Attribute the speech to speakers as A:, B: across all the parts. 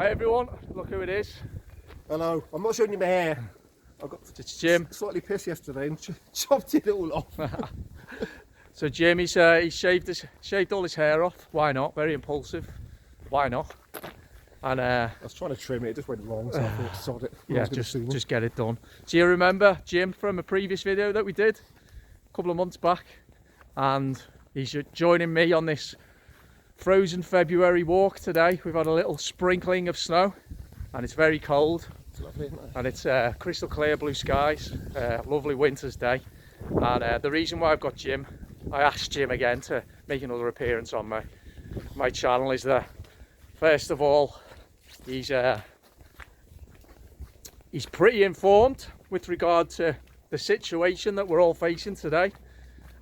A: Hi everyone, look who it is.
B: Hello, I'm not showing you my hair. I got
A: It's Jim.
B: slightly pissed yesterday and chopped it all off.
A: So Jim, he shaved all his hair off. Why not? Very impulsive. Why not? And
B: I was trying to trim it, it just went wrong, so I thought, sod it.
A: yeah, just get it done. Do you remember Jim from a previous video that we did a couple of months back? And he's joining me on this frozen February walk today. We've had a little sprinkling of snow and it's very cold.
B: It's lovely, isn't it?
A: And it's crystal clear blue skies, lovely winter's day. And the reason why I've got Jim, I asked Jim again to make another appearance on my channel, is that first of all, he's pretty informed with regard to the situation that we're all facing today.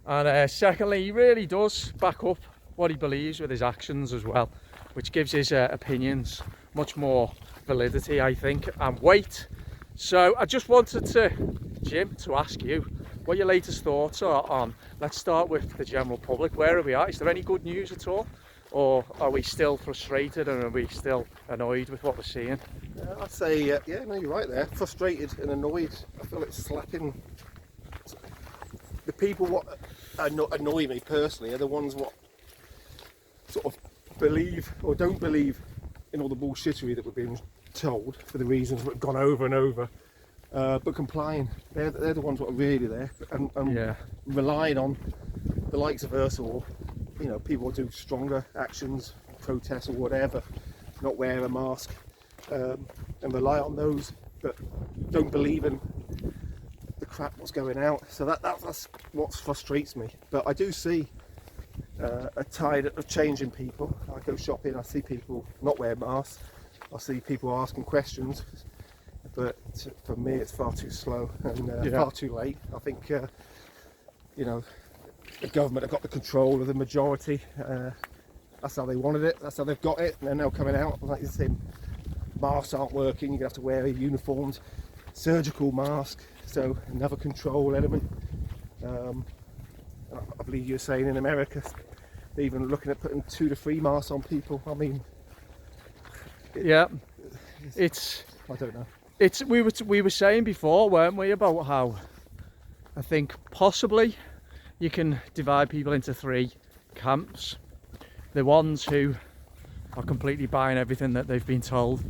A: And secondly, he really does back up what he believes with his actions as well, which gives his opinions much more validity, I think, and weight. So I just wanted to, Jim, to ask you what your latest thoughts are on, let's start with the general public. Where are we at? Is there any good news at all? Or are we still frustrated and are we still annoyed with what we're seeing?
B: I'd say, yeah, no, you're right there. Frustrated and annoyed. I feel it's slapping. The people what annoy me personally are the ones what sort of believe or don't believe in all the bullshittery that we're being told for the reasons that have gone over and over, but complying. They're the ones what are really there and
A: yeah,
B: relying on the likes of us, or people do stronger actions, protests or whatever, not wear a mask, and rely on those, but don't believe in the crap what's going out. So that's what frustrates me. But I do see a tide of change in people. I go shopping, I see people not wear masks, I see people asking questions, but for me it's far too slow and far too late. I think the government have got the control of the majority. That's how they wanted it, that's how they've got it, and they're now coming out like the same. Masks aren't working, you're going to have to wear a uniformed surgical mask, so another control element. I believe you were saying in America they're even looking at putting 2 to 3 masks on people. I mean,
A: yeah,
B: I don't know.
A: We were saying before, weren't we, about how I think possibly you can divide people into 3 camps. The ones who are completely buying everything that they've been told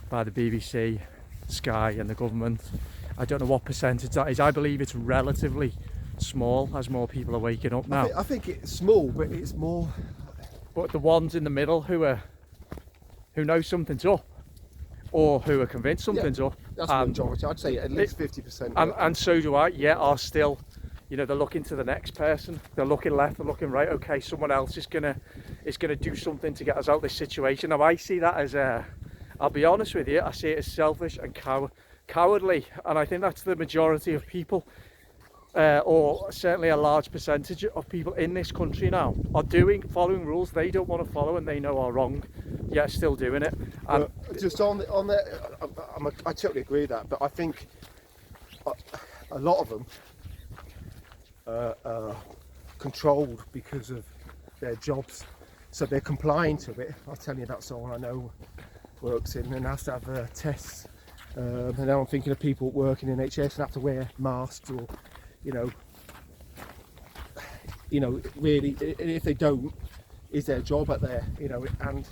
A: by the BBC, Sky and the government. I don't know what percentage that is. I believe it's relatively small as more people are waking up now.
B: I think it's small, but it's more.
A: But the ones in the middle who know something's up, or who are convinced something's up.
B: That's the majority. I'd say at least 50%.
A: And so do I. Yeah, are still, they're looking to the next person. They're looking left, they're looking right. Okay, someone else is gonna do something to get us out of this situation. Now I see that as I'll be honest with you, I see it as selfish and cowardly, and I think that's the majority of people, or certainly a large percentage of people in this country now are following rules they don't want to follow and they know are wrong, yet still doing it. And
B: just on that, I totally agree with that, but I think a lot of them are controlled because of their jobs, so they're complying to it. I'll tell you about someone I know works in and has to have tests, and now I'm thinking of people working in NHS and have to wear masks, or really, if they don't, is their job out there, and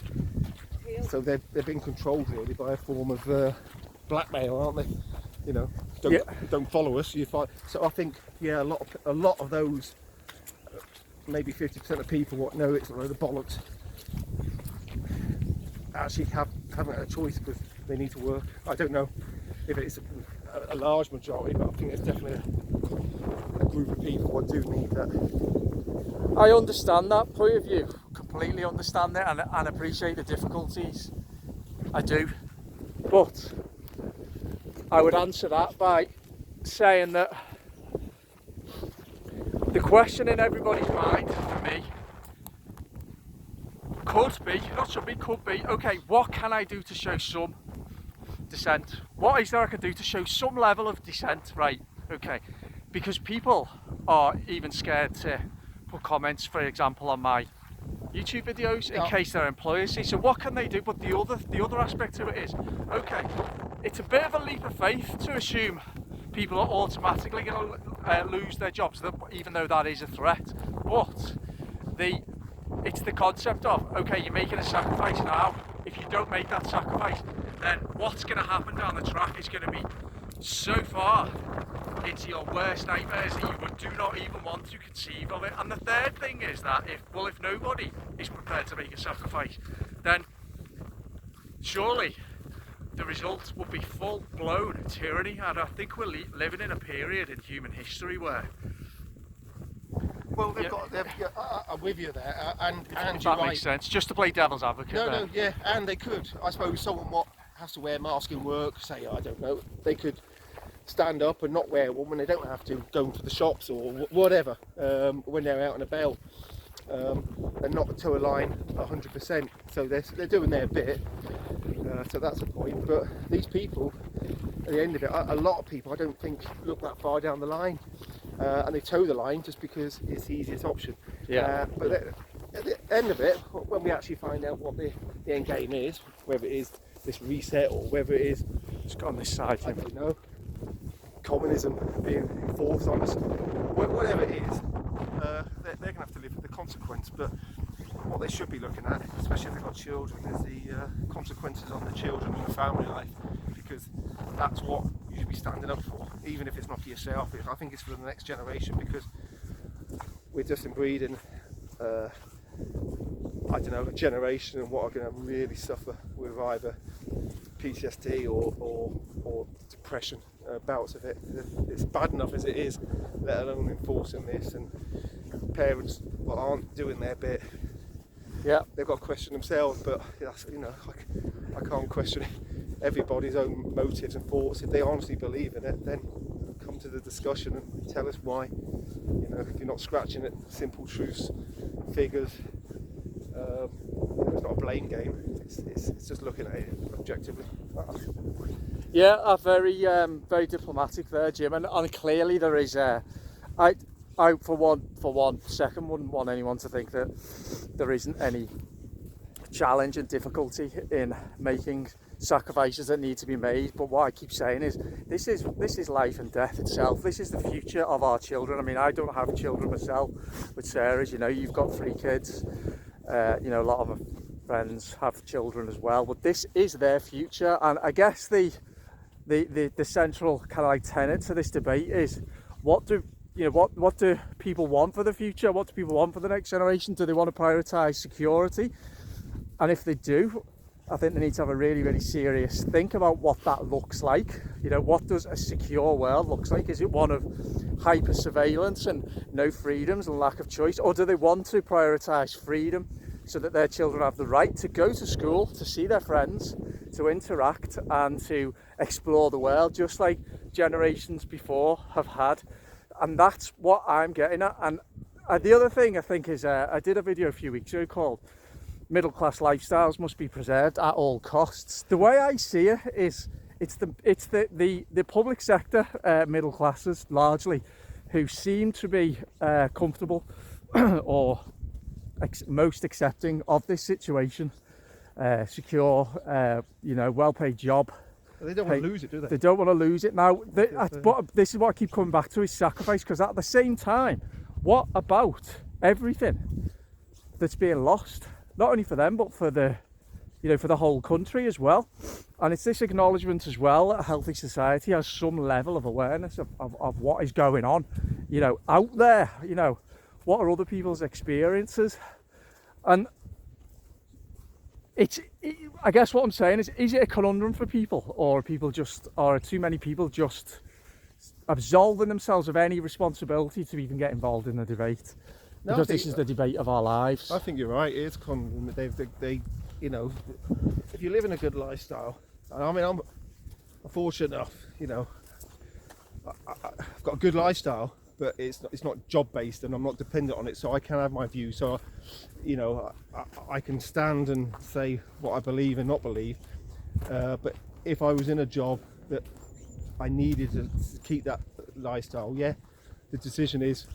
B: so they're being controlled really by a form of blackmail, aren't they? Don't follow us, you fight. So I think a lot of those, maybe 50% of people what know it's a load of bollocks, actually haven't a choice because they need to work. I don't know if it's a large majority, but I think it's definitely a group of people who do need that.
A: I understand that point of view, completely understand it, and appreciate the difficulties. I do, but I would answer that by saying that the question in everybody's mind for me could be, okay, what can I do to show some dissent? What is there I can do to show some level of dissent? Right, okay, because people are even scared to put comments, for example, on my YouTube videos in
B: Yeah.
A: case their employers see. So what can they do? But the other aspect to it is, okay, it's a bit of a leap of faith to assume people are automatically going to lose their jobs, even though that is a threat. But it's the concept of, okay, you're making a sacrifice now. If you don't make that sacrifice, then what's going to happen down the track is going to be so far into your worst nightmares that you do not even want to conceive of it. And the third thing is that if nobody is prepared to make a sacrifice, then surely the result will be full-blown tyranny. And I think we're living in a period in human history where,
B: Well, I'm with you there, and
A: if
B: you're
A: that
B: right.
A: makes sense, just to play devil's advocate.
B: No, yeah, and they could. I suppose someone what has to wear a mask in work, say, I don't know, they could stand up and not wear one when they don't have to go into the shops or whatever, when they're out and about, and not toe a line 100%. So they're doing their bit, so that's a point. But these people, at the end of it, a lot of people I don't think look that far down the line, and they toe the line just because it's the easiest option.
A: Yeah.
B: But at the end of it, when we actually find out what the end game is, whether it is this reset or whether it is,
A: It's got on this side.
B: I don't know, communism being forced on us, whatever it is, they're going to have to live with the consequence. But what they should be looking at, especially if they've got children, is the consequences on the children and the family life, because that's what you should be standing up for, even if it's not for yourself. I think it's for the next generation, because we're just inbreeding, I don't know, a generation and what are going to really suffer with either PTSD or depression, bouts of it. It's bad enough as it is, let alone enforcing this, and parents aren't doing their bit.
A: Yeah.
B: They've got to question themselves, but that's, I can't question everybody's own motives and thoughts. If they honestly believe in it, then come to the discussion and tell us why. If you're not scratching at simple truths, figures, it's not a blame game. It's just looking at it objectively.
A: Yeah, very diplomatic there, Jim, and clearly there is. I for one second wouldn't want anyone to think that there isn't any challenge and difficulty in making sacrifices that need to be made. But what I keep saying is, this is life and death itself. This is the future of our children. I mean, I don't have children myself, but Sarah's, you've got 3 kids. A lot of my friends have children as well. But this is their future, and I guess the central kind of like tenet to this debate is, what do people want for the future? What do people want for the next generation? Do they want to prioritise security? And if they do, I think they need to have a really, really serious think about what that looks like. What does a secure world look like? Is it one of hyper surveillance and no freedoms and lack of choice? Or do they want to prioritise freedom so that their children have the right to go to school, to see their friends, to interact and to explore the world, just like generations before have had? And that's what I'm getting at. And the other thing I think is, I did a video a few weeks ago called "Middle Class Lifestyles Must Be Preserved at All Costs." The way I see it is, it's the public sector middle classes largely who seem to be comfortable or most accepting of this situation. Secure, well-paid job.
B: They don't want to lose it, do they?
A: They don't want to lose it. Now, but this is what I keep coming back to, is sacrifice, because at the same time, what about everything that's being lost? Not only for them, but for the whole country as well. And it's this acknowledgement as well that a healthy society has some level of awareness of what is going on, out there. What are other people's experiences? And I guess what I'm saying is it a conundrum for people, or are too many people just absolving themselves of any responsibility to even get involved in the debate?
B: No,
A: because this is the debate of our lives.
B: I think you're right. It is conundrum. They if you live in a good lifestyle, and I mean, I'm fortunate enough, I've got a good lifestyle, but it's not job based, and I'm not dependent on it, so I can have my view. So I can stand and say what I believe and not believe, but if I was in a job that I needed to keep that lifestyle, the decision is,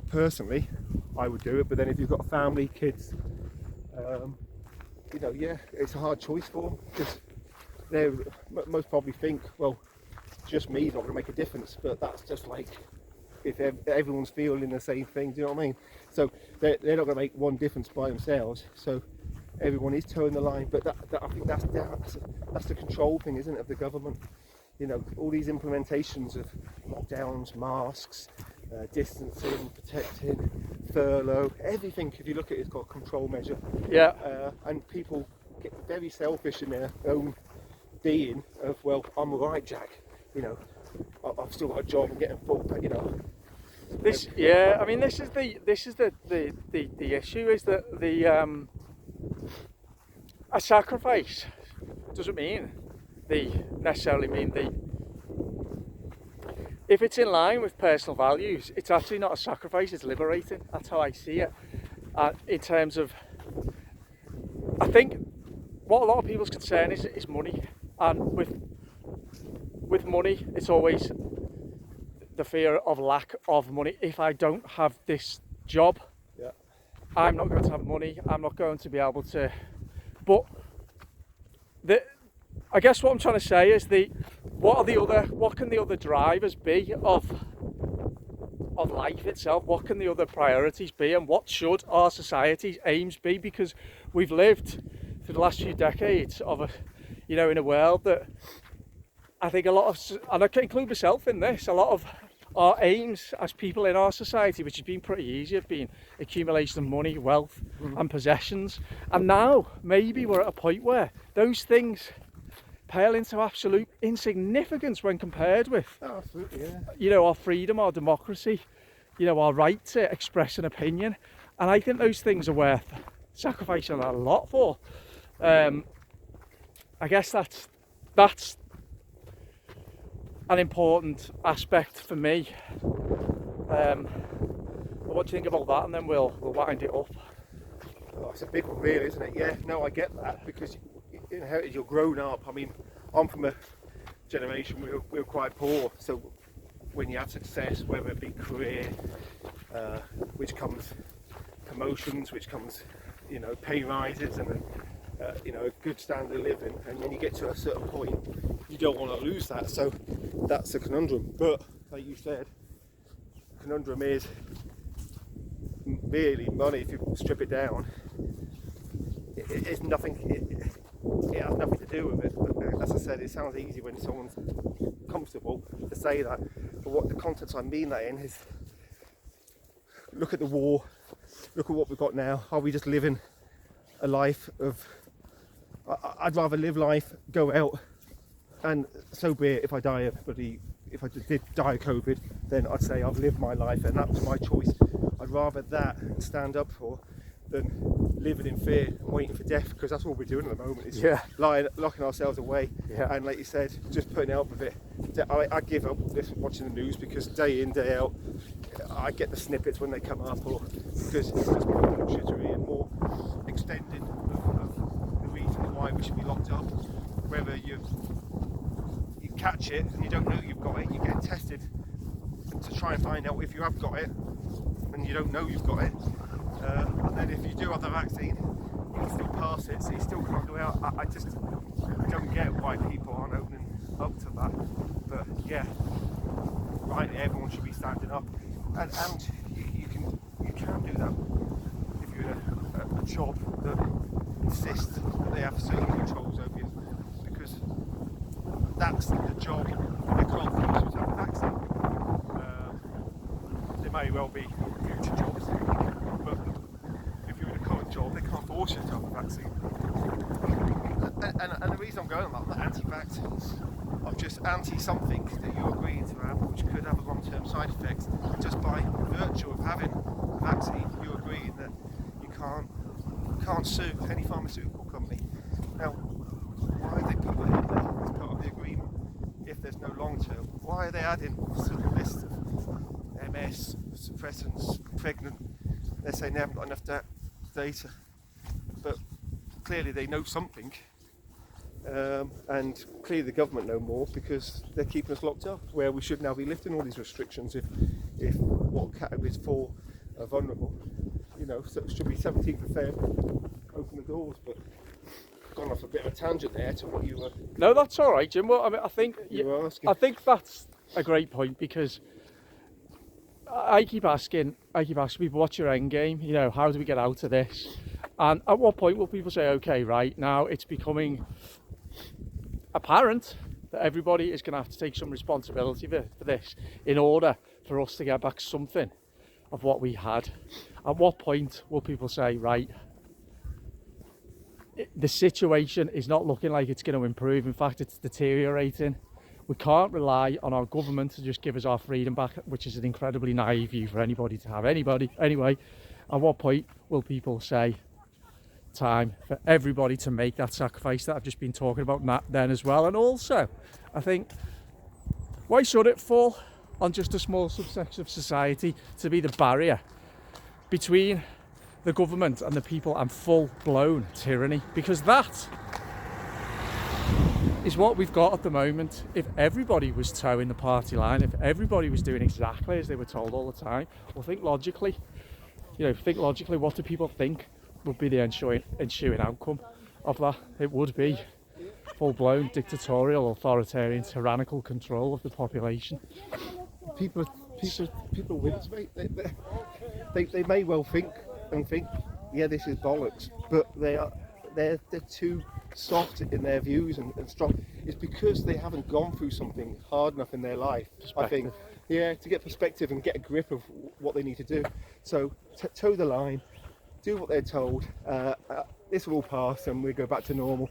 B: personally, I would do it. But then if you've got a family, kids, You know, yeah, it's a hard choice for them because they most probably think, well, just me is not going to make a difference, but that's just like if everyone's feeling the same thing, do you know what I mean? So they're not going to make one difference by themselves, so everyone is towing the line, but I think that's the control thing, isn't it, of the government? You know, all these implementations of lockdowns, masks, distancing, protecting, furlough, everything, if you look at it, it's got a control measure.
A: Yeah.
B: And people get very selfish in their own being of, well, I'm alright, Jack, you know, I've still got a job and getting full pay, you know.
A: This, yeah, I mean, this is the issue, is that a sacrifice doesn't necessarily mean if it's in line with personal values, it's actually not a sacrifice, it's liberating. That's how I see it. In terms of, I think what a lot of people's concern is money, and with money, it's always the fear of lack of money. If I don't have this job,
B: yeah,
A: I'm not going to have money, I'm not going to be able to. But I guess what I'm trying to say is what can the other drivers be of life itself? What can the other priorities be, and what should our society's aims be? Because we've lived through the last few decades in a world that I think a lot of, and I can include myself in this, a lot of our aims as people in our society, which has been pretty easy, have been accumulation of money, wealth, and possessions. And now maybe we're at a point where those things pale into absolute insignificance when compared with,
B: absolutely, yeah,
A: our freedom, our democracy, our right to express an opinion. And I think those things are worth sacrificing a lot for. I guess that's an important aspect for me. What do you think about that? And then we'll wind it up.
B: Oh, it's a big one, really, isn't it? Yeah, no, I get that, because you inherited, you're grown up. I mean, I'm from a generation we were quite poor, so when you have success, whether it be career, which comes promotions, which comes, pay rises, and a good standard of living, and when you get to a certain point, you don't want to lose that. So that's a conundrum. But like you said, the conundrum is really money. If you strip it down, it's nothing. It has nothing to do with it. But as I said, it sounds easy when someone's comfortable to say that. But what the context I mean that in is, look at the war. Look at what we've got now. Are we just living a life of? I'd rather live life, go out, and so be it. If I die if I did die of COVID, then I'd say I've lived my life, and that was my choice. I'd rather that and stand up for than living in fear and waiting for death, because that's what we're doing at the moment. Is locking ourselves away, and like you said, just putting up with it. I give up watching the news, because day in, day out, I get the snippets when they come up, or because it's just more bullshittery and more extending of the reasons why we should be locked up. Whether you catch it and you don't know you've got it, you get tested to try and find out if you have got it, and you don't know you've got it. And then if you do have the vaccine, you can still pass it, so you still can't go out. I just don't get why people aren't opening up to that. But yeah, right, everyone should be standing up, and you can do that if you're in a job that insists that they have certain controls over you, because that's the job they can't force you to have a vaccine. There may well be future jobs, but if you're in a current job, they can't force you to have a vaccine. And the reason I'm going on that, I'm not anti-vax, I'm just anti-something that you're agreeing to have, which could have a long-term side effects. Just by virtue of having a vaccine, you're agreeing that you can't sue any pharmaceutical company. Now, why are they putting it in there as part of the agreement if there's no long-term? Why are they adding to the list of MS, suppressants, pregnant? They're saying they haven't got enough data, but clearly they know something, and clearly the government know more, because they're keeping us locked up, where we should now be lifting all these restrictions if what categories 4 are vulnerable. So it should be 17th of Feb, open the the doors. But I've gone off a bit of a tangent there to what you were.
A: No, that's all right, Jim. Well, I mean, I think
B: You were asking.
A: I think that's a great point, because I keep asking people, what's your end game? You know, how do we get out of this? And at what point will people say, okay, right, now it's becoming apparent that everybody is going to have to take some responsibility for this in order for us to get back something of what we had? At what point will people say, right, the situation is not looking like it's going to improve, in fact it's deteriorating? We can't rely on our government to just give us our freedom back, which is an incredibly naive view for anybody to have. Anyway, at what point will people say, time for everybody to make that sacrifice that I've just been talking about then as well? And also, I think, why should it fall on just a small subsection of society to be the barrier between the government and the people and full-blown tyranny? Because that is what we've got at the moment. If everybody was towing the party line, if everybody was doing exactly as they were told all the time, well, think logically, what do people think would be the ensuing outcome of that? It would be full-blown dictatorial, authoritarian, tyrannical control of the population.
B: People wins, mate. They may well think, yeah, this is bollocks, but they're too soft in their views and strong. It's because they haven't gone through something hard enough in their life, I think, yeah, to get perspective and get a grip of what they need to do. So toe the line, do what they're told. This will all pass and we go back to normal.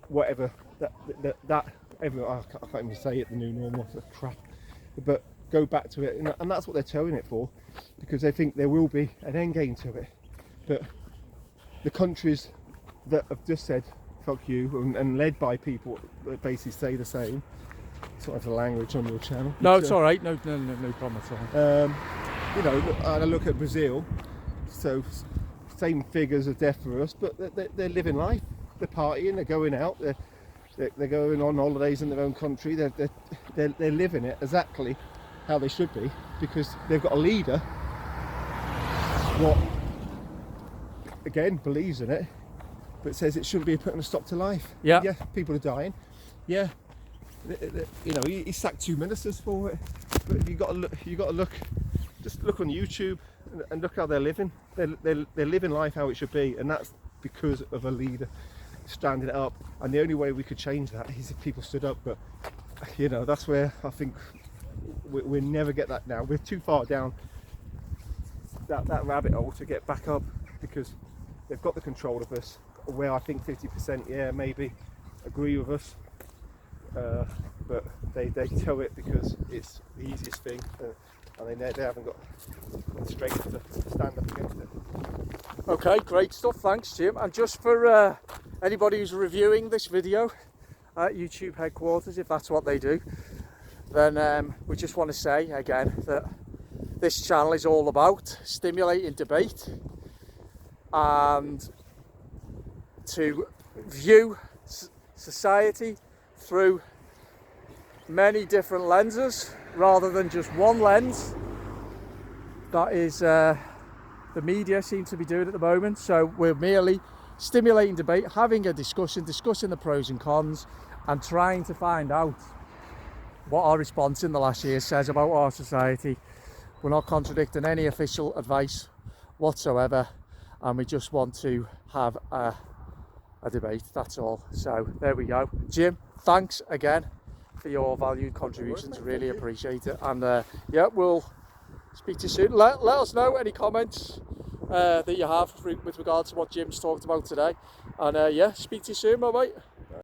B: Whatever that everyone, I can't even say it, the new normal, that's crap. But go back to it, and that's what they're towing it for, because they think there will be an end game to it. But the countries that have just said fuck you and led by people that basically say the same, sort of the language on your channel.
A: No, it's all right. No problem at all.
B: You know, I look at Brazil, so same figures of death for us, but they're living life. They're partying, they're going out, they're going on holidays in their own country. They're living it exactly how they should be, because they've got a leader what again believes in it, but says it shouldn't be putting a stop to life.
A: Yeah,
B: people are dying. Yeah, you know, he sacked 2 ministers for it. But you got to look. Just look on YouTube and look how they're living. They're living life how it should be, and that's because of a leader standing it up. And the only way we could change that is if people stood up. But you know, that's where I think we'll never get that now. We're too far down that rabbit hole to get back up, because they've got the control of us. Where I think 50%, yeah, maybe agree with us, but they tow it because it's the easiest thing, and they haven't got strength to stand up against it.
A: Okay, great stuff, thanks Jim. And just for anybody who's reviewing this video at YouTube headquarters, if that's what they do, then we just want to say again that this channel is all about stimulating debate and to view society through many different lenses rather than just one lens. That is the media seem to be doing at the moment. So we're merely stimulating debate, having a discussion, discussing the pros and cons, and trying to find out what our response in the last year says about our society. We're not contradicting any official advice whatsoever, and we just want to have a debate, that's all. So there we go. Jim, thanks again for your valued contributions, really appreciate it. And yeah, we'll speak to you soon. Let us know any comments that you have with regard to what Jim's talked about today, and yeah, speak to you soon, my mate.